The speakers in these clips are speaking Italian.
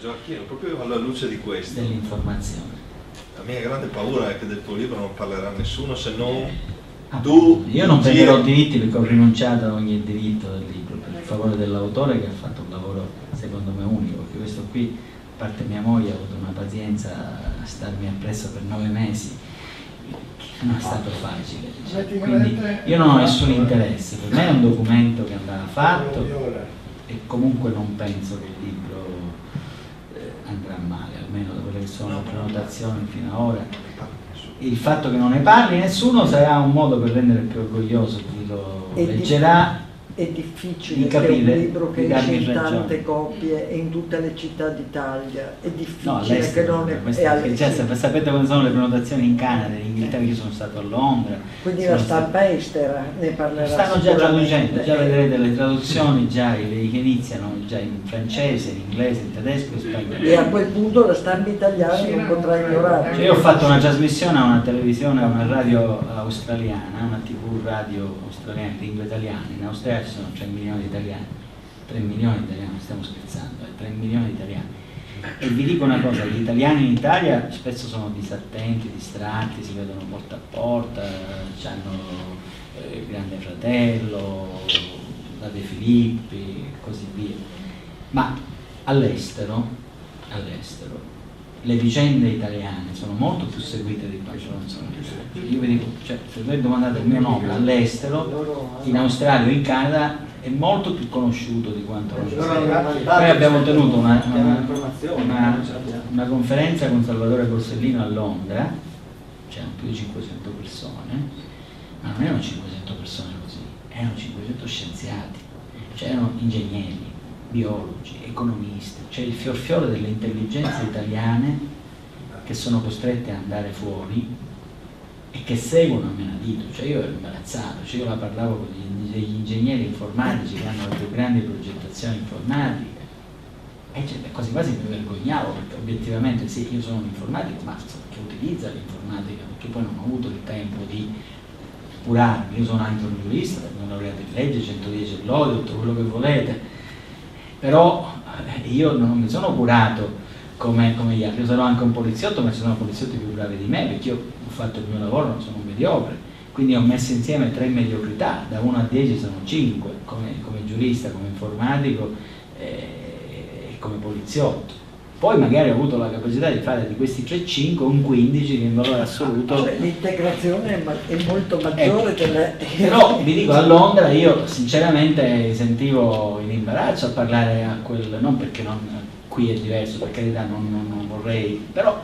Gioacchino, proprio alla luce di questo, dell'informazione. la mia grande paura è che del tuo libro non parlerà nessuno se non tu. Io non prenderò diritti perché ho rinunciato a ogni diritto del libro per favore dell'autore, che ha fatto un lavoro secondo me unico, perché questo qui, a parte mia moglie, ha avuto una pazienza a starmi appresso per 9 mesi, che non è stato facile, quindi io non ho nessun interesse, per me è un documento che andava fatto e comunque non penso che il libro andrà male, almeno da quelle che sono le prenotazioni fino ad ora. Il fatto che non ne parli nessuno sarà un modo per rendere più orgoglioso chi lo leggerà. È difficile di capire, che un libro che esce in ragione. tante copie e in tutte le città d'Italia, è difficile No, che non sapete quando sono le prenotazioni in Canada, in Inghilterra, io sono stato a Londra. Quindi la stampa estera ne parlerà. Stanno già traducendo, già vedrete le traduzioni già che iniziano già in francese, in inglese, in tedesco, in spagnolo. E a quel punto la stampa italiana non potrà ignorare. Cioè, io ho fatto una trasmissione a una televisione, a una radio australiana, una TV radio australiana, lingua italiana. In Australia ci sono 3 milioni di italiani, 3 milioni di italiani, stiamo scherzando, 3 milioni di italiani. E vi dico una cosa, gli italiani in Italia spesso sono disattenti, distratti, si vedono porta a porta, hanno il Grande Fratello, la De Filippi e così via. Ma all'estero, le vicende italiane sono molto più seguite di quanto non sono in Italia. Io vi dico, cioè, se voi domandate il mio nome all'estero, in Australia o in Canada, è molto più conosciuto di quanto non sia. Noi abbiamo tenuto una conferenza con Salvatore Borsellino a Londra, c'erano più di 500 persone, ma non erano 500 persone così, erano 500 scienziati, c'erano ingegneri, biologi, economisti, c'è il fior delle intelligenze italiane che sono costrette ad andare fuori e che seguono a menadito. Cioè io ero imbarazzato, cioè io la parlavo con degli ingegneri informatici che hanno le più grandi progettazioni informatiche e cioè, quasi quasi mi vergognavo, perché obiettivamente sì, io sono un informatico, ma che utilizza l'informatica, perché poi non ho avuto il tempo di curarmi. Io sono anche un giurista, sono laureato in legge, 110 lode, tutto quello che volete, però io non mi sono curato come gli altri. Io sarò anche un poliziotto, ma ci sono poliziotti più bravi di me, perché io ho fatto il mio lavoro, non sono un mediocre, quindi ho messo insieme 3 mediocrità, da 1 a 10 sono 5, come giurista, come informatico e come poliziotto. Poi magari ho avuto la capacità di fare di questi 3 5 un 15 che in valore assoluto. Cioè, l'integrazione è molto maggiore Però vi dico, a Londra io sinceramente sentivo in imbarazzo a parlare a quel, non perché qui è diverso, per carità, non vorrei, però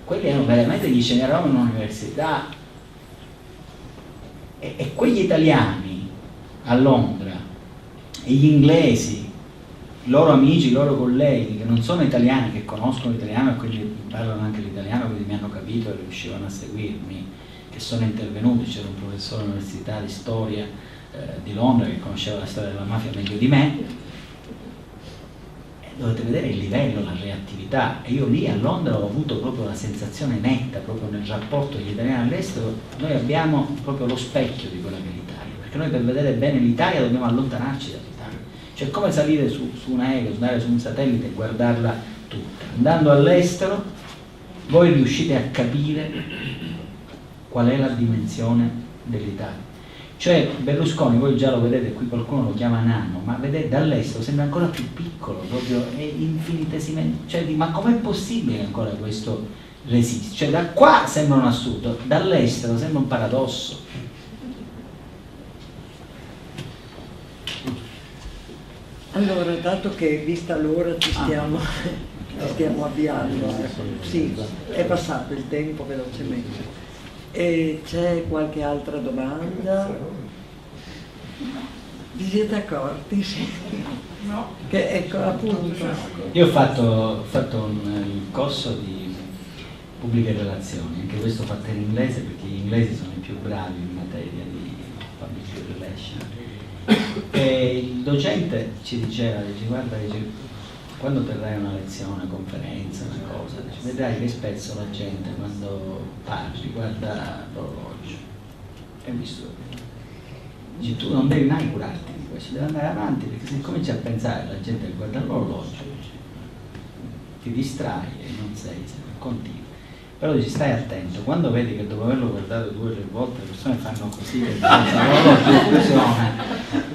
quelli erano veramente gli sceneravano in un'università e quegli italiani a Londra e gli inglesi, i loro amici, i loro colleghi che non sono italiani, che conoscono l'italiano e quindi parlano anche l'italiano, quindi mi hanno capito e riuscivano a seguirmi, che sono intervenuti. C'era un professore all'università di storia di Londra che conosceva la storia della mafia meglio di me. Dovete vedere il livello, la reattività, e io lì a Londra ho avuto proprio la sensazione netta, proprio nel rapporto degli italiani all'estero, noi abbiamo proprio lo specchio di quella che è l'Italia, perché noi per vedere bene l'Italia dobbiamo allontanarci dall'Italia. Cioè è come salire su un aereo, andare su un satellite e guardarla tutta. Andando all'estero voi riuscite a capire qual è la dimensione dell'Italia. Cioè Berlusconi, voi già lo vedete, qui qualcuno lo chiama nano, ma vedete dall'estero sembra ancora più piccolo, proprio è infinitesimale. Cioè, ma com'è possibile ancora questo resiste? Cioè da qua sembra un assurdo, dall'estero sembra un paradosso. Allora, dato che vista l'ora ci stiamo avviando, sì, è passato il tempo velocemente. E c'è qualche altra domanda? Vi siete accorti? Sì. No. Che ecco appunto. Io ho fatto un corso di pubbliche relazioni, anche questo fatto in inglese perché gli inglesi sono i più bravi in materia di public relations. E il docente ci diceva, guarda, quando terrai una lezione, una conferenza, una cosa, vedrai che spesso la gente quando parli guarda l'orologio. E visto, dici, tu non devi mai curarti di questo, devi andare avanti, perché se cominci a pensare la gente che guarda l'orologio, ti distrai e non sei continui. Però dici stai attento, quando vedi che dopo averlo guardato 2 o 3 volte le persone fanno così e la conclusione,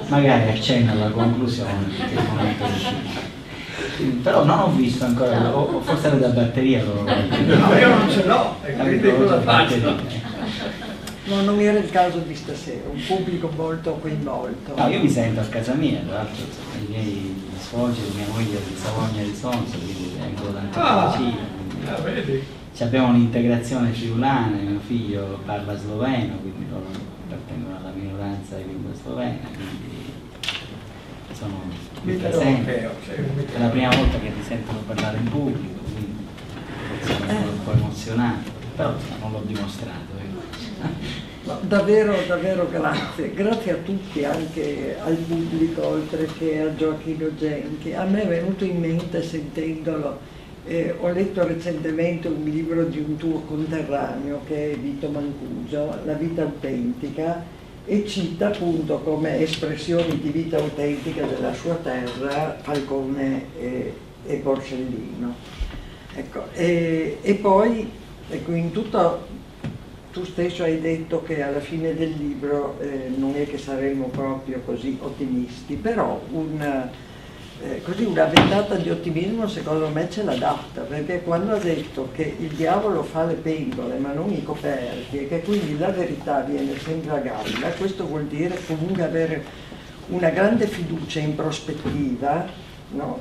magari accenna alla conclusione perché è il momento di finire. Però non ho visto ancora, o forse era da batteria loro. No, io non ce l'ho, e quindi cosa faccio? No, non era il caso di stasera, un pubblico molto coinvolto. No, io mi sento a casa mia, tra l'altro i miei suoceri, mia moglie di Savogna di Sonzo, quindi vengo da anche vicino. Vedi? Abbiamo un'integrazione friulana, mio figlio parla sloveno, quindi loro appartengono alla minoranza di lingua slovena, quindi sono presenti. È la prima volta che mi sentono parlare in pubblico, quindi sono un po' emozionato, però non l'ho dimostrato. No, davvero, davvero grazie. Grazie a tutti, anche al pubblico, oltre che a Gioacchino Genchi. A me è venuto in mente sentendolo, ho letto recentemente un libro di un tuo conterraneo che è Vito Mancuso, La vita autentica, e cita appunto come espressioni di vita autentica della sua terra Falcone e Borsellino. Ecco, e poi ecco, in tutto. Tu stesso hai detto che alla fine del libro non è che saremmo proprio così ottimisti, però una ventata di ottimismo secondo me ce l'ha data, perché quando ha detto che il diavolo fa le pentole ma non i coperti e che quindi la verità viene sempre a galla, questo vuol dire comunque avere una grande fiducia in prospettiva, no?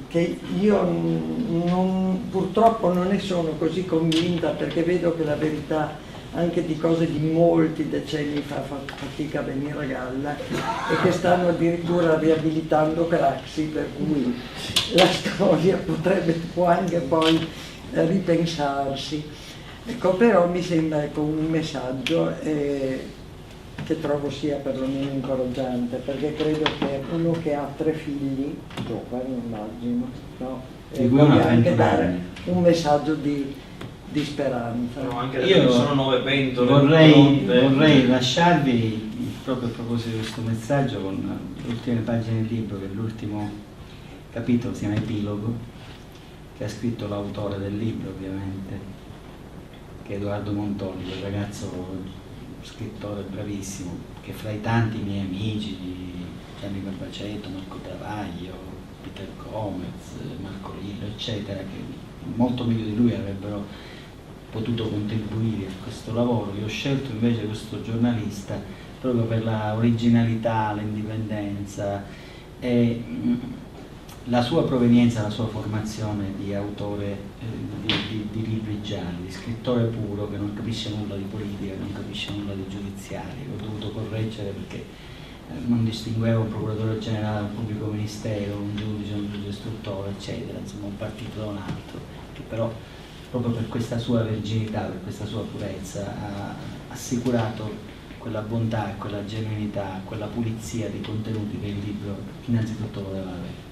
Che io purtroppo non ne sono così convinta, perché vedo che la verità anche di cose di molti decenni fa fatica a venire a galla e che stanno addirittura riabilitando Craxi, per cui la storia può anche poi ripensarsi. Ecco, però mi sembra un messaggio che trovo sia perlomeno incoraggiante, perché credo che uno che ha 3 figli, giovani immagino, no? Può anche dare un messaggio di speranza. No, anche io sono 9 pentole. Vorrei lasciarvi proprio a proposito di questo messaggio con le ultime pagine del libro, che l'ultimo capitolo si chiama Epilogo, che ha scritto l'autore del libro ovviamente, che è Edoardo Montoli, quel ragazzo scrittore bravissimo, che fra i tanti miei amici, Gianni Barbacetto, Marco Travaglio, Peter Gomez, Marco Lillo, eccetera, che molto meglio di lui avrebbero potuto contribuire a questo lavoro. Io ho scelto invece questo giornalista proprio per la originalità, l'indipendenza e la sua provenienza, la sua formazione di autore di libri gialli, di scrittore puro che non capisce nulla di politica, non capisce nulla di giudiziario. Ho dovuto correggere perché non distingueva un procuratore generale, un pubblico ministero, un giudice istruttore, eccetera, insomma un partito da un altro, che però proprio per questa sua verginità, per questa sua purezza ha assicurato quella bontà, quella genuinità, quella pulizia di contenuti che il libro innanzitutto voleva avere.